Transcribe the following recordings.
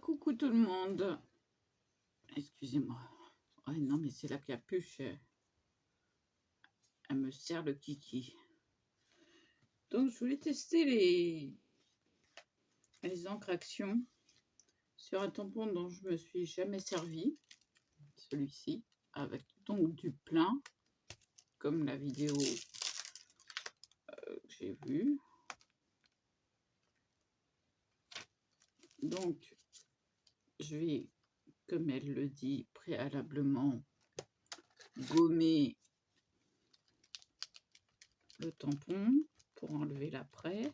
Coucou tout le monde. Excusez-moi. Ouais, non, mais c'est la capuche. Elle me serre le kiki. Donc, je voulais tester les encres Action sur un tampon dont je me suis jamais servi. Celui-ci, avec donc du plein, comme la vidéo que j'ai vue. Donc, je vais, comme elle le dit, préalablement gommer le tampon pour enlever l'après.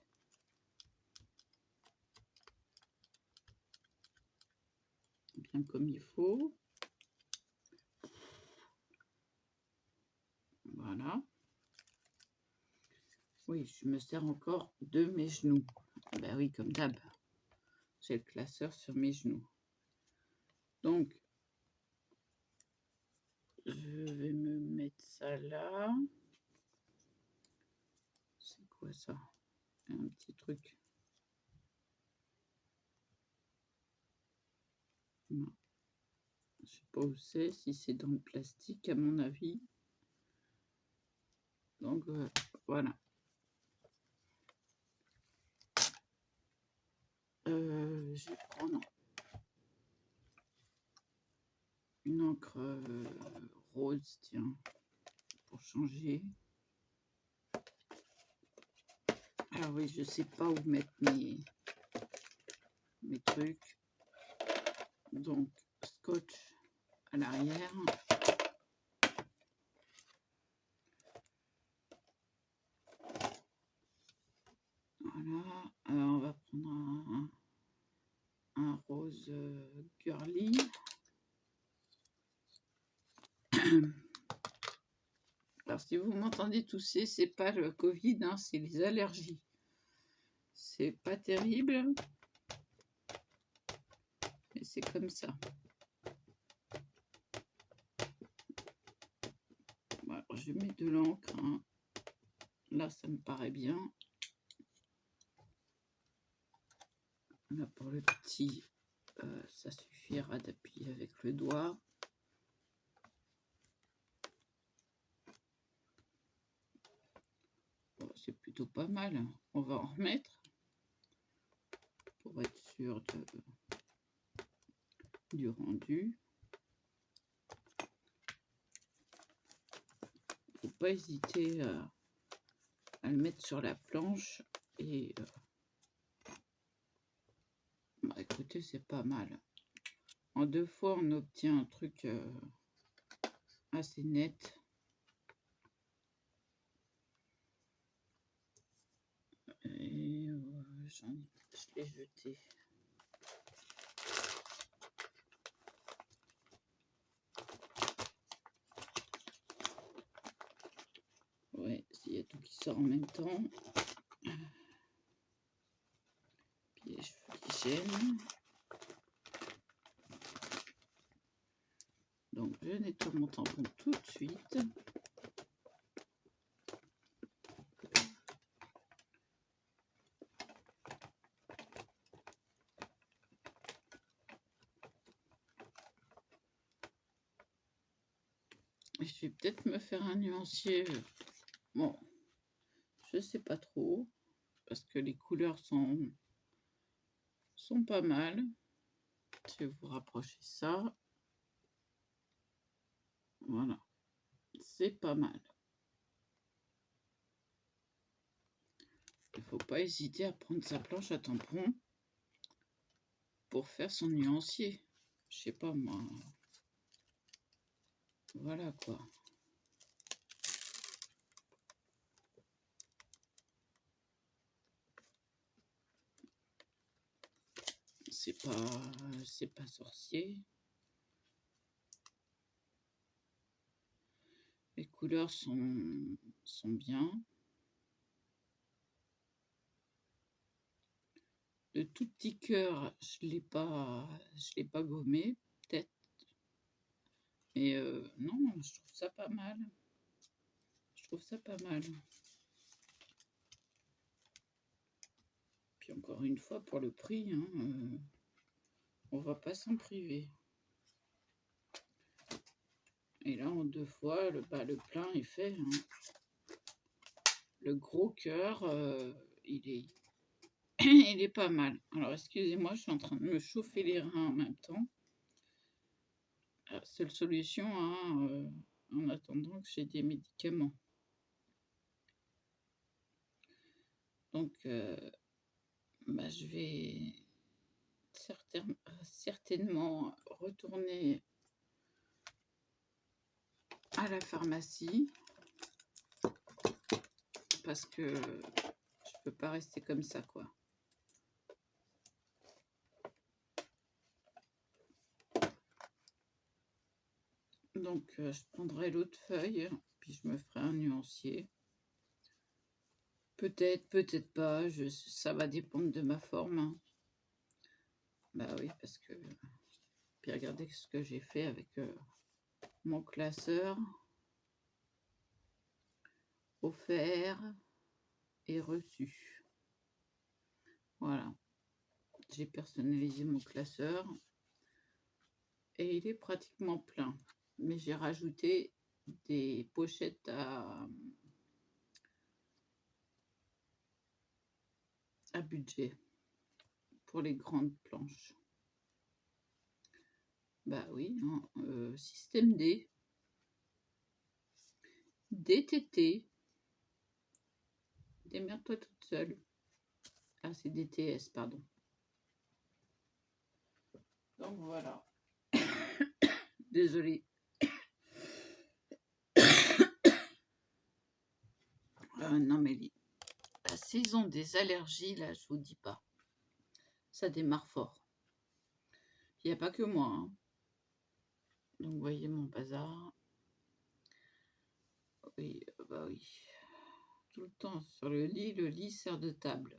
Bien comme il faut. Voilà. Oui, je me sers encore de mes genoux. Ben oui, comme d'hab. J'ai le classeur sur mes genoux. Donc, je vais me mettre ça là. C'est quoi ça? Un petit truc. Non. Je sais pas où c'est, si c'est dans le plastique à mon avis. Donc, voilà. Je vais prendre une encre rose, tiens, pour changer. Ah oui, je sais pas où mettre mes trucs. Donc, scotch à l'arrière. Voilà. Alors, on va prendre un rose girly. Alors, si vous m'entendez tousser, c'est pas le Covid, hein, c'est les allergies. C'est pas terrible, mais c'est comme ça. Bon, alors, je mets de l'encre. Hein. Là, ça me paraît bien. Là, pour le petit, ça suffira d'appuyer avec le doigt. Bon, c'est plutôt pas mal. On va en remettre pour être sûr du rendu. Faut pas hésiter à le mettre sur la planche et bah, écoutez, c'est pas mal. En 2 fois, on obtient un truc assez net. Et je l'ai jeté. Ouais, s'il y a tout qui sort en même temps. Puis les cheveux qui gênent. Donc, je nettoie mon tampon tout de suite. Et je vais peut-être me faire un nuancier. Bon, je sais pas trop. Parce que les couleurs sont pas mal. Je vais vous rapprocher ça. Voilà. C'est pas mal. Il ne faut pas hésiter à prendre sa planche à tampon pour faire son nuancier. Je sais pas moi. Voilà quoi. C'est pas sorcier. Les couleurs sont bien. Le tout petit cœur, je l'ai pas gommé, peut-être. Mais non, je trouve ça pas mal. Je trouve ça pas mal. Puis encore une fois, pour le prix, hein, On va pas s'en priver. Et là, en 2 fois, le plein est fait. Hein. Le gros cœur, il est, il est pas mal. Alors, excusez-moi, je suis en train de me chauffer les reins en même temps. La seule solution, hein, en attendant que j'ai des médicaments. Donc, je vais certainement retourner à la pharmacie parce que je peux pas rester comme ça, quoi. Donc, je prendrai l'autre feuille, puis je me ferai un nuancier. Peut-être, peut-être pas, ça va dépendre de ma forme. Hein. Bah oui, parce que... Puis regardez ce que j'ai fait avec mon classeur. Offert et reçu. Voilà. J'ai personnalisé mon classeur. Et il est pratiquement plein. Mais j'ai rajouté des pochettes à budget pour les grandes planches. Bah oui, hein, système D, DTT, démerde-toi toute seule. Ah, c'est DTS, pardon. Donc voilà. Désolée. Non mais la saison des allergies, là, je vous dis pas. Ça démarre fort. Il n'y a pas que moi. Hein. Donc vous voyez mon bazar. Oui, bah oui. Tout le temps sur le lit sert de table.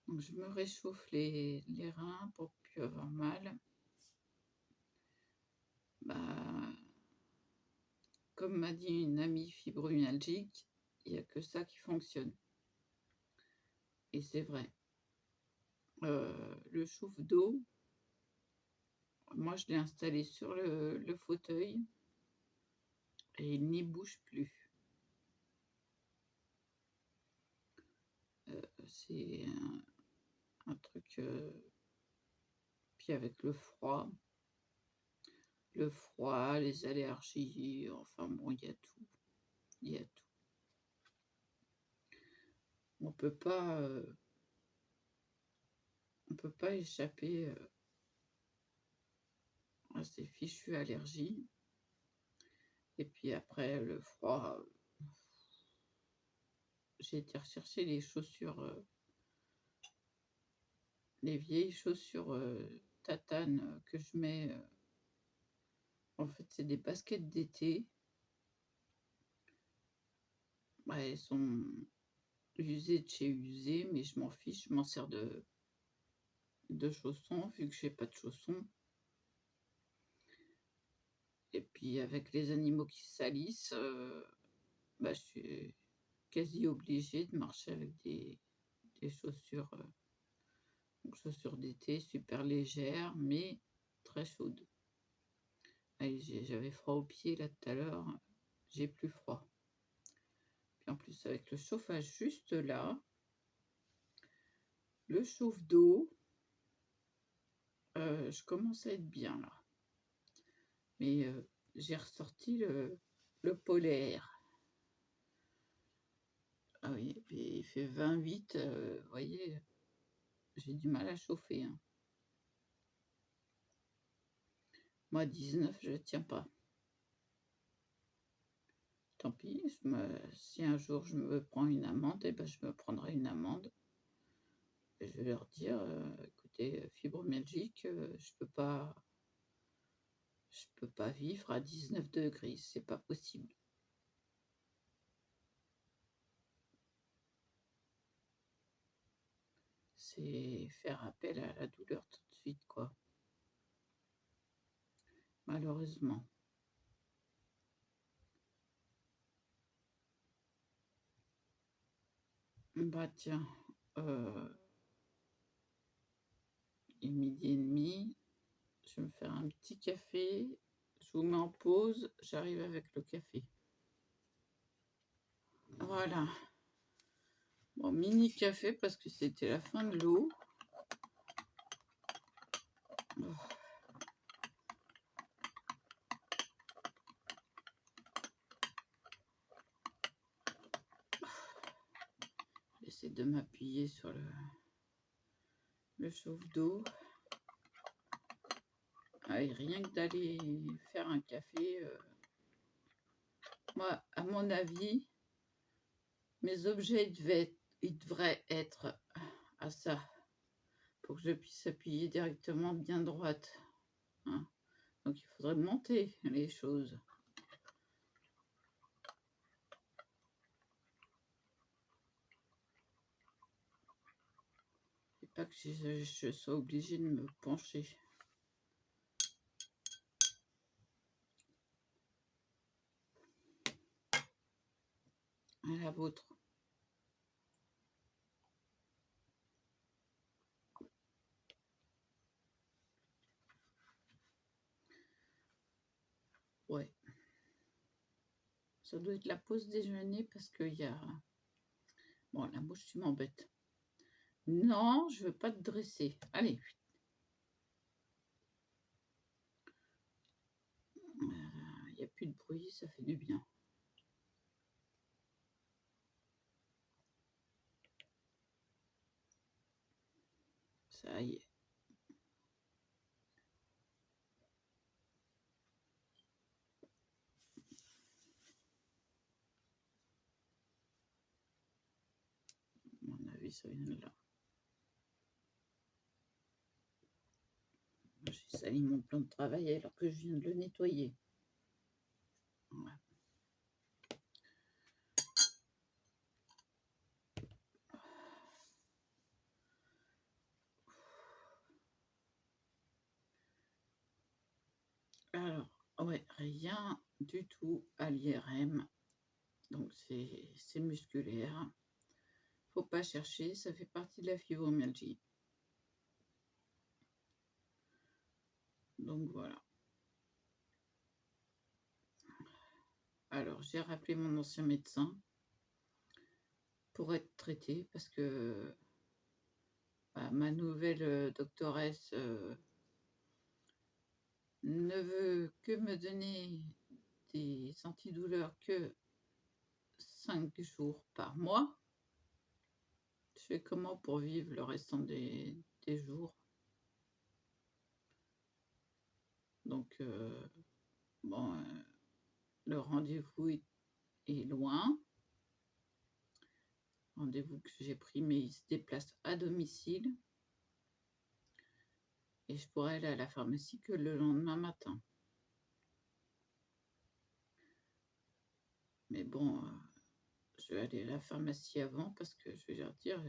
Donc je me réchauffe les reins pour plus avoir mal. Bah, comme m'a dit une amie fibromyalgique, il n'y a que ça qui fonctionne. Et c'est vrai. Le chauffe d'eau, moi je l'ai installé sur le fauteuil et il n'y bouge plus. C'est un truc... puis avec le froid, les allergies, enfin bon, il y a tout. Il y a tout. On peut pas échapper à ces fichues allergies. Et puis après, le froid, j'ai été rechercher les chaussures, les vieilles chaussures tatane que je mets. En fait, c'est des baskets d'été. Bah, elles sont usées de chez usées, mais je m'en fiche, je m'en sers de chaussons, vu que j'ai pas de chaussons. Et puis avec les animaux qui salissent, je suis quasi obligée de marcher avec des chaussures, chaussures d'été super légères, mais très chaudes. J'avais froid aux pieds là tout à l'heure, j'ai plus froid. Puis en plus avec le chauffage juste là, le chauffe-d'eau, je commence à être bien là. Mais j'ai ressorti le polaire. Ah oui, et puis il fait 28, vous voyez, j'ai du mal à chauffer. Hein. Moi, 19, je ne tiens pas. Tant pis, si un jour je me prends une amende, eh ben, je me prendrai une amende. Et je vais leur dire, écoutez, fibromyalgique, je peux pas vivre à 19 degrés, c'est pas possible. C'est faire appel à la douleur tout de suite, quoi. Malheureusement. Bah tiens, est 12h30. Je vais me faire un petit café. Je vous mets en pause. J'arrive avec le café. Voilà. Bon, mini café parce que c'était la fin de l'eau. Oh. J'essaie de m'appuyer sur le chauffe-d'eau. Ah, et rien que d'aller faire un café, moi, à mon avis, mes objets ils devraient être à ça, pour que je puisse appuyer directement bien droite. Hein. Donc il faudrait monter les choses. Et pas que je sois obligée de me pencher. À la vôtre. Ouais. Ça doit être la pause déjeuner parce qu'il y a... Bon, la mouche, tu m'embêtes. Non, je veux pas te dresser. Allez. Il n'y a plus de bruit, ça fait du bien. Ça y est. À mon avis, ça vient de là. J'ai sali mon plan de travail alors que je viens de le nettoyer. Ouais. Alors, ouais, rien du tout à l'IRM. Donc, c'est musculaire. Faut pas chercher, ça fait partie de la fibromyalgie. Donc, voilà. Alors, j'ai rappelé mon ancien médecin pour être traité parce que ma nouvelle doctoresse ne veut que me donner des antidouleurs que 5 jours par mois. Je fais comment pour vivre le restant des jours? Donc, bon, le rendez-vous est loin. Rendez-vous que j'ai pris, mais il se déplace à domicile. Et je pourrais aller à la pharmacie que le lendemain matin. Mais bon, je vais aller à la pharmacie avant parce que je vais leur dire,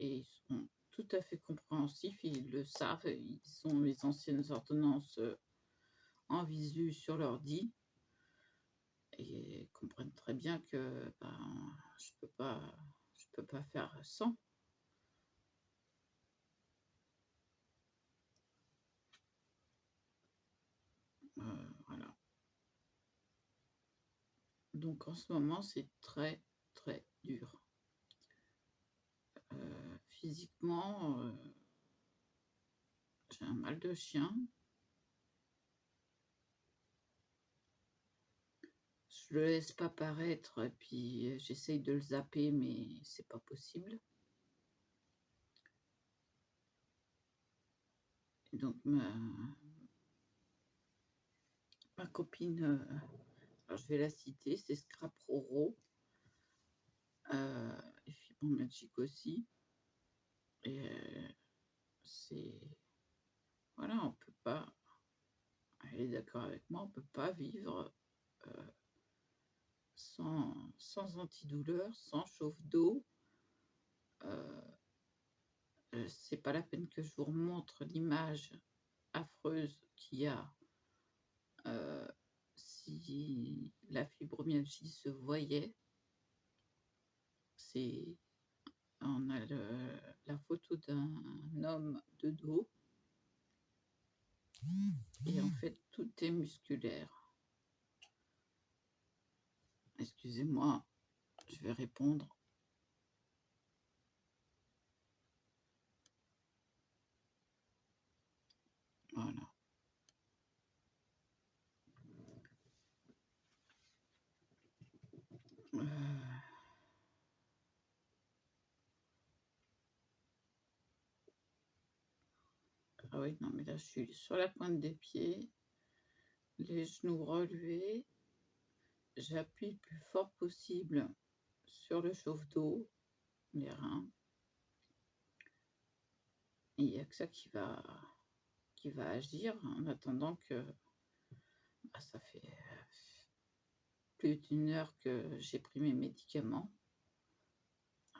et ils sont tout à fait compréhensifs, ils le savent, ils ont les anciennes ordonnances en visu sur l'ordi et ils comprennent très bien que je peux pas faire sans. Voilà. Donc en ce moment, c'est très très dur. Physiquement, j'ai un mal de chien. Je le laisse pas paraître et puis j'essaye de le zapper, mais c'est pas possible. Et donc ma copine, alors je vais la citer, c'est Scrap Roro, et Fibromyalgique aussi. Et c'est... Voilà, on peut pas... Elle est d'accord avec moi, on peut pas vivre sans antidouleur, sans chauffe-d'eau. C'est pas la peine que je vous remontre l'image affreuse qu'il y a si la fibromyalgie se voyait. On a la photo d'un homme de dos Et en fait, tout est musculaire. Excusez-moi, je vais répondre. Voilà. Ah oui, non, mais là, je suis sur la pointe des pieds, les genoux relevés. J'appuie le plus fort possible sur le chauffe-d'eau, les reins. Et il n'y a que ça qui va agir en attendant que ça fait plus d'une heure que j'ai pris mes médicaments.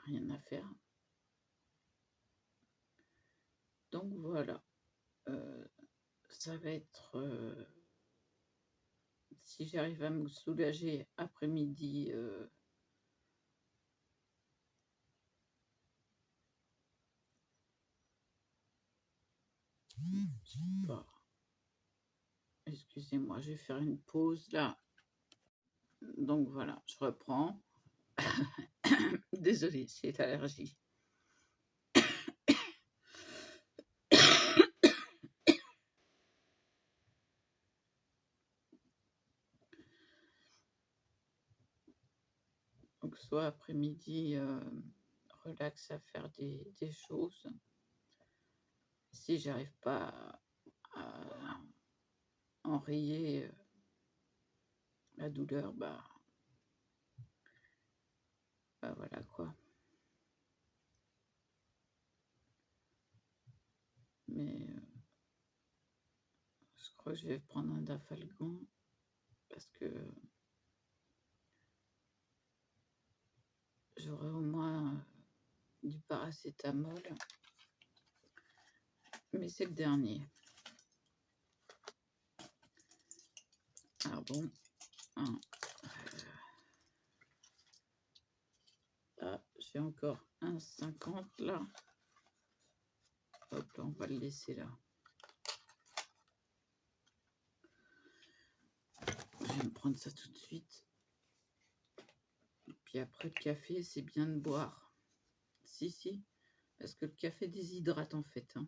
Rien à faire. Donc voilà. Ça va être... si j'arrive à me soulager après-midi, pas. Excusez-moi, je vais faire une pause là. Donc voilà, je reprends. Désolée, c'est l'allergie. Donc soit après-midi, relax à faire des choses. Si j'arrive pas à enrayer la douleur, bah voilà quoi. Mais je crois que je vais prendre un Dafalgan parce que j'aurai au moins du paracétamol. Mais c'est le dernier. Alors bon, j'ai encore un 50 là. Hop, là, on va le laisser là. Je vais me prendre ça tout de suite. Et puis après le café, c'est bien de boire. Si, parce que le café déshydrate en fait. Hein.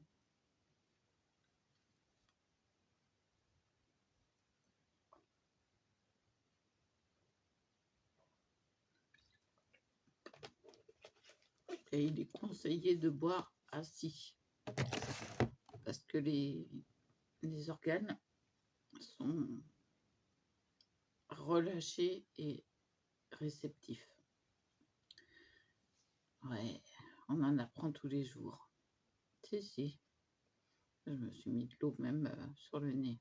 Et il est conseillé de boire assis. Parce que les organes sont relâchés et réceptifs. Ouais, on en apprend tous les jours. Si. Je me suis mis de l'eau même sur le nez.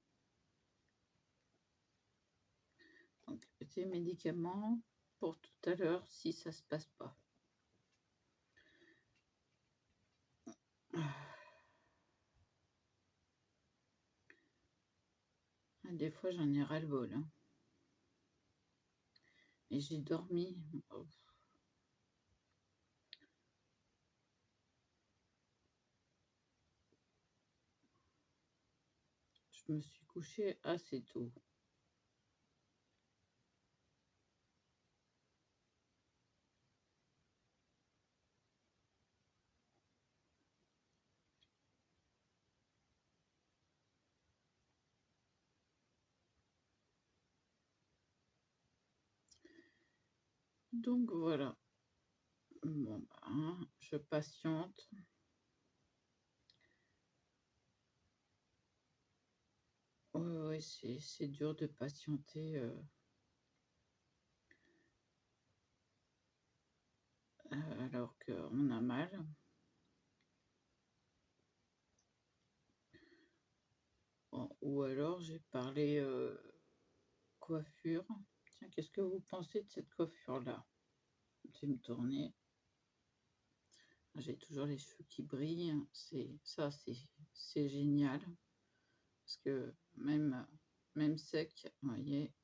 Donc, petit médicament pour tout à l'heure si ça se passe pas. Des fois, j'en ai ras-le-bol. Hein. Et j'ai dormi. Oh. Je me suis couchée assez tôt. Donc voilà. Bon, je patiente. Ouais, c'est dur de patienter alors qu'on a mal. Bon, ou alors j'ai parlé coiffure. Tiens, qu'est-ce que vous pensez de cette coiffure-là? Je vais me tourner. J'ai toujours les cheveux qui brillent. C'est génial. Parce que même sec, vous voyez,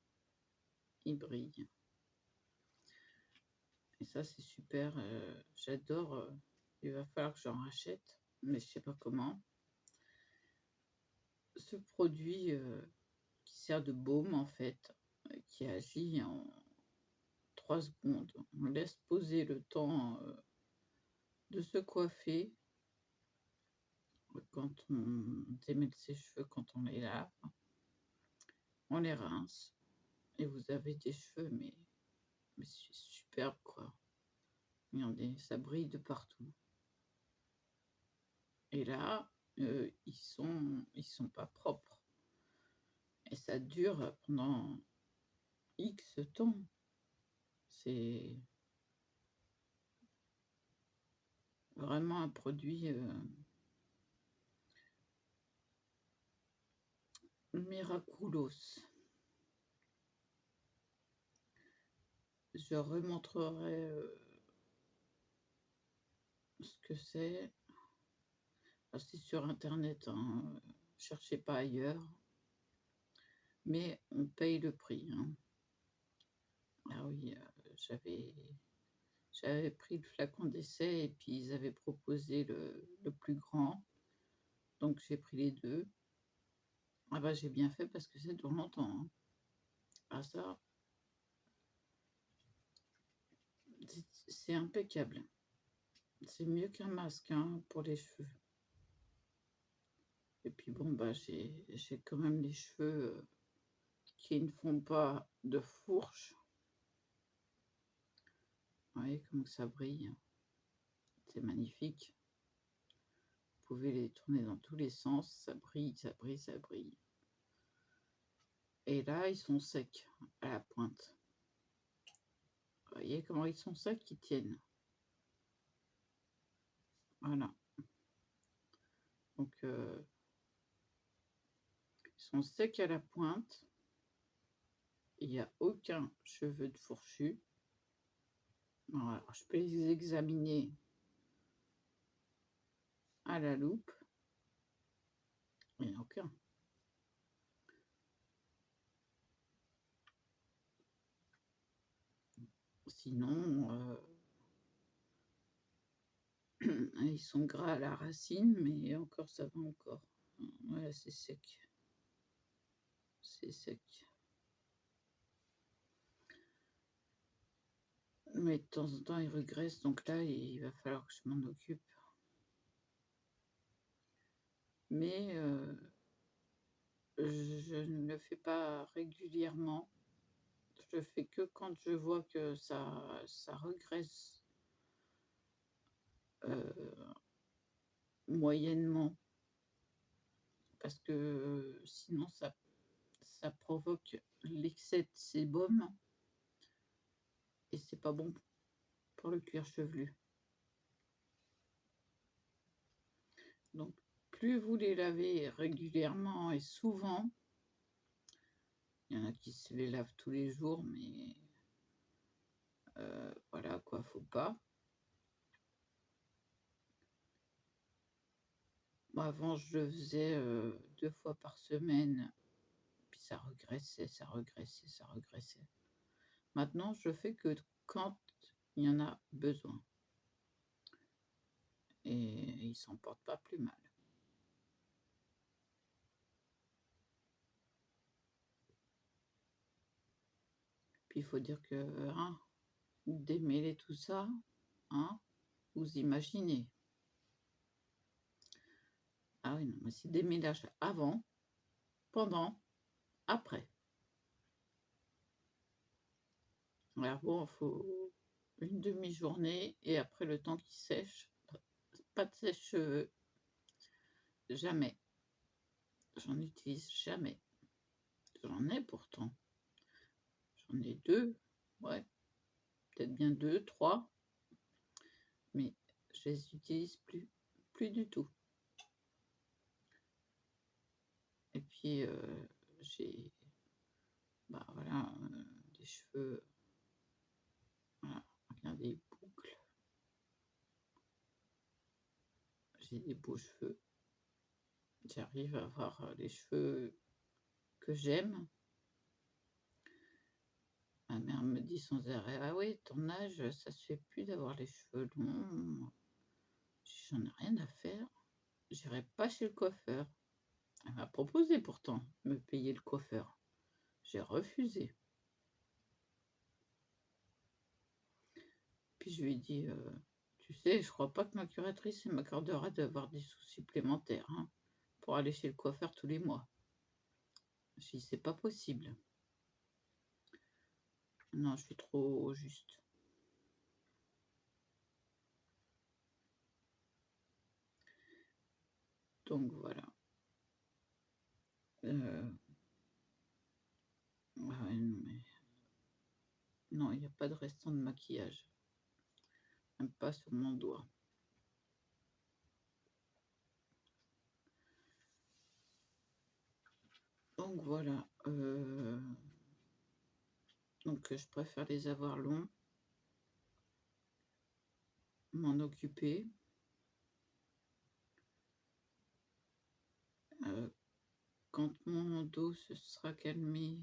il brille. Et ça, c'est super. J'adore. Il va falloir que j'en rachète, mais je sais pas comment. ce produit qui sert de baume en fait, qui agit en 3 secondes. On laisse poser le temps de se coiffer quand on démêle ses cheveux, quand on les lave, on les rince et vous avez des cheveux, mais c'est superbe quoi. Regardez, ça brille de partout. Et là, ils sont pas propres et ça dure pendant X temps. C'est vraiment un produit miraculos. Je remontrerai ce que c'est. Ah, c'est sur internet, hein, cherchez pas ailleurs. Mais on paye le prix, hein. Ah oui, j'avais pris le flacon d'essai et puis ils avaient proposé le plus grand, donc j'ai pris les 2. Ah bah, j'ai bien fait parce que ça dure longtemps, hein. Ah ça, c'est impeccable. C'est mieux qu'un masque, hein, pour les cheveux. Et puis bon, bah, j'ai quand même les cheveux qui ne font pas de fourche. Vous voyez comme ça brille. C'est magnifique. Vous pouvez les tourner dans tous les sens. Ça brille, ça brille, ça brille. Et là, ils sont secs à la pointe. Vous voyez comment ils sont secs, ils tiennent. Voilà. Donc, ils sont secs à la pointe. Il n'y a aucun cheveu de fourchu. Voilà. Je peux les examiner à la loupe. Il n'y en a aucun. Sinon, ils sont gras à la racine, mais encore, ça va encore. Voilà, c'est sec. C'est sec. Mais de temps en temps, ils regressent, donc là, il va falloir que je m'en occupe. Mais je ne le fais pas régulièrement. Je le fais que quand je vois que ça regresse moyennement. Parce que sinon, ça provoque l'excès de sébum et c'est pas bon pour le cuir chevelu. Donc, plus vous les lavez régulièrement et souvent, il y en a qui se les lavent tous les jours, mais voilà quoi, faut pas. Moi, avant, je le faisais 2 fois par semaine, puis ça regressait, ça regressait, ça regressait. Maintenant, je fais que quand il y en a besoin. Et ils s'en portent pas plus mal. Puis il faut dire que, hein, démêler tout ça, hein, vous imaginez. Ah oui, non, mais c'est démêlage avant, pendant, après. Alors bon, il faut une demi-journée et après le temps qui sèche, pas de sèche-cheveux, jamais. J'en utilise jamais. J'en ai pourtant. J'en ai 2, ouais, peut-être bien 2, 3, mais je les utilise plus du tout. Et puis j'ai, bah voilà, des cheveux, voilà, regardez les boucles. J'ai des beaux cheveux. J'arrive à avoir les cheveux que j'aime. Ma mère me dit sans arrêt: «Ah oui, ton âge, ça se fait plus d'avoir les cheveux longs». J'en ai rien à faire. J'irai pas chez le coiffeur. Elle m'a proposé pourtant de me payer le coiffeur. J'ai refusé. Puis je lui ai dit, tu sais, je crois pas que ma curatrice m'accordera d'avoir des sous supplémentaires, hein, pour aller chez le coiffeur tous les mois. Je lui ai dit: «C'est pas possible». Non, je suis trop juste. Donc voilà. Ouais, non mais non, il y a pas de restant de maquillage. Même pas sur mon doigt. Donc voilà, donc je préfère les avoir longs, m'en occuper. Quand mon dos se sera calmé,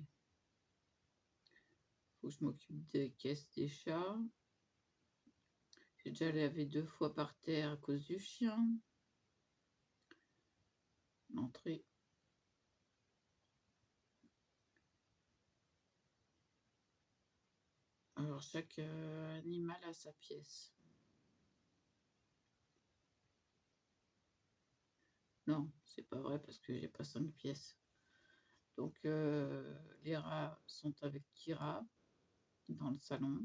faut que je m'occupe des caisses des chats. J'ai déjà lavé 2 fois par terre à cause du chien. L'entrée. Alors chaque animal a sa pièce. Non, c'est pas vrai parce que j'ai pas 5 pièces. Donc les rats sont avec Kira dans le salon.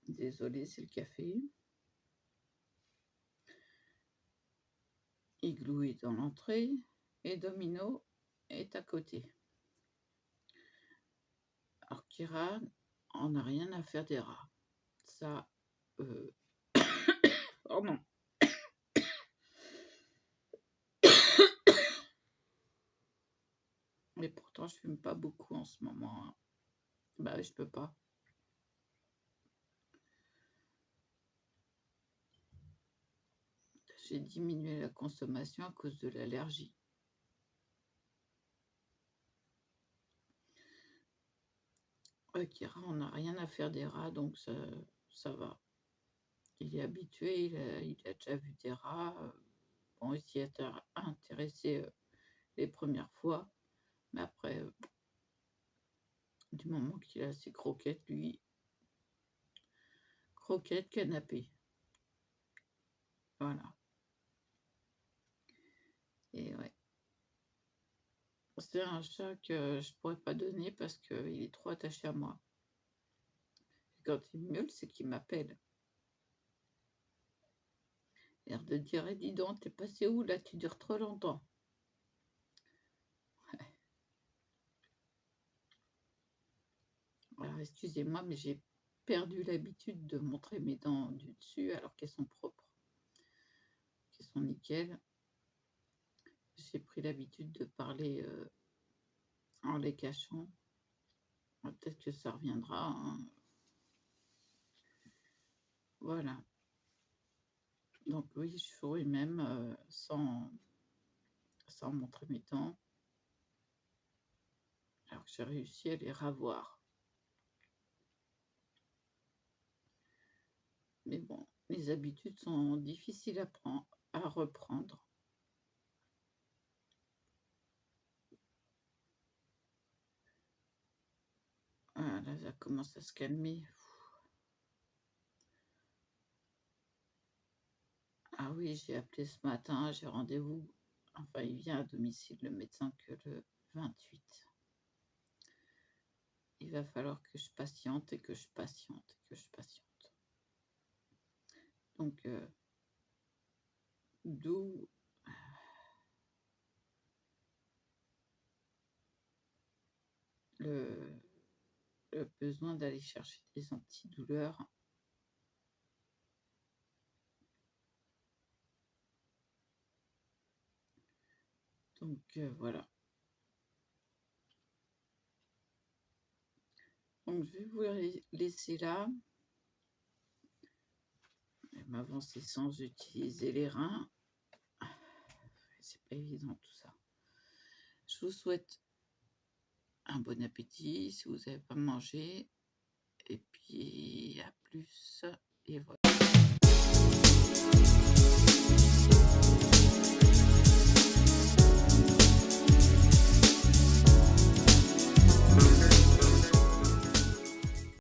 Désolée, c'est le café. Igloo est dans l'entrée et Domino est à côté. Alors Kira en a rien à faire des rats. Ça, oh non. Mais pourtant, je fume pas beaucoup en ce moment, hein. Bah, je peux pas. J'ai diminué la consommation à cause de l'allergie. Kira, on n'a rien à faire des rats, donc ça va. Il est habitué, il a déjà vu des rats. Bon, il s'y est intéressé les premières fois, mais après, du moment qu'il a ses croquettes, lui, croquettes, canapé. Voilà. Et ouais. C'est un chat que je pourrais pas donner parce qu'il est trop attaché à moi. Et quand il miaule, c'est qu'il m'appelle. L'air de dire: «Eh, dis donc, t'es passé où là? Tu dures trop longtemps». Ouais. Alors excusez-moi, mais j'ai perdu l'habitude de montrer mes dents du dessus alors qu'elles sont propres, qu'elles sont nickel. J'ai pris l'habitude de parler en les cachant. Peut-être que ça reviendra, hein. Voilà. Donc oui, je souris même sans montrer mes dents. Alors que j'ai réussi à les ravoir. Mais bon, les habitudes sont difficiles à reprendre. Ah, là, ça commence à se calmer. Ah oui, j'ai appelé ce matin, j'ai rendez-vous. Enfin, il vient à domicile, le médecin, que le 28. Il va falloir que je patiente et que je patiente et que je patiente. Donc, d'où le besoin d'aller chercher des antidouleurs. Donc, voilà. Donc, je vais vous laisser là. Je vais m'avancer sans utiliser les reins. C'est pas évident tout ça. Je vous souhaite un bon appétit si vous n'avez pas mangé. Et puis, à plus. Et voilà.